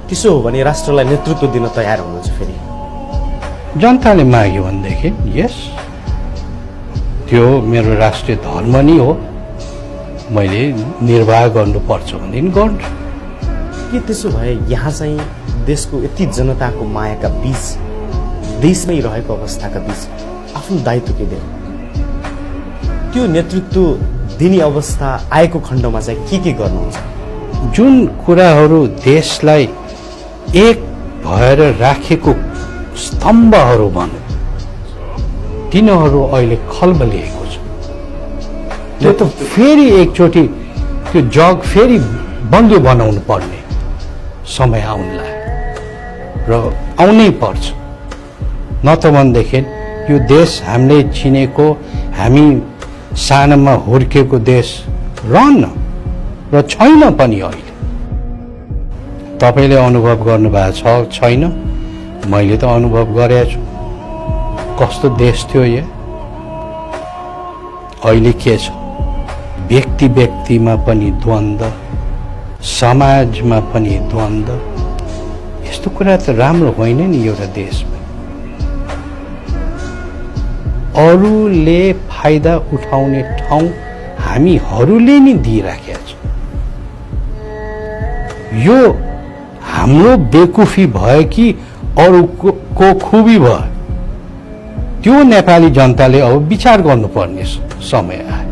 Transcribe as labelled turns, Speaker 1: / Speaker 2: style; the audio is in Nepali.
Speaker 1: त्यसो हो भने राष्ट्रलाई नेतृत्व दिन तयार हुनुहुन्छ फेरि?
Speaker 2: जनताले माग्यो भनेदेखि यस, त्यो मेरो राष्ट्रिय धर्म नै हो, मैले निर्वाह गर्नुपर्छ भनेदेखि गर्छु।
Speaker 1: के त्यसो भए यहाँ चाहिँ देशको यति जनताको मायाका बीच, देशमै रहेको अवस्थाका बीच आफ्नो दायित्व के दिनु? त्यो नेतृत्व दिने अवस्था आएको खण्डमा चाहिँ के गर्नुहुन्छ?
Speaker 2: जुन कुराहरू देशलाई एक भएर राखेको स्तम्भहरू भनौँ, तिनीहरू अहिले खलबलिएको छ। त्यो त फेरि एकचोटि त्यो जग फेरि बलियो बनाउनु पर्ने समय आउनलाई र आउनै पर्छ। न त भनेदेखि यो देश हामीले चिनेको, हामी सानोमा हुर्केको देश रहन्न र छैन पनि अहिले। तपाईँले अनुभव गर्नुभएको छ छैन? मैले त अनुभव गरेको छु। कस्तो देश थियो यो? अहिले के छ? व्यक्ति व्यक्तिमा पनि द्वन्द्व, समाजमा पनि द्वन्द्व। यस्तो कुरा त राम्रो होइन नि एउटा देशमा। अरूले फाइदा उठाउने ठाउँ हामीहरूले नि दिइराखेका छौँ। यो हाम्रो बेकुफी भयो कि अरूको खुबी भयो? त्यो नेपाली जनताले अब विचार गर्नुपर्ने समय आयो।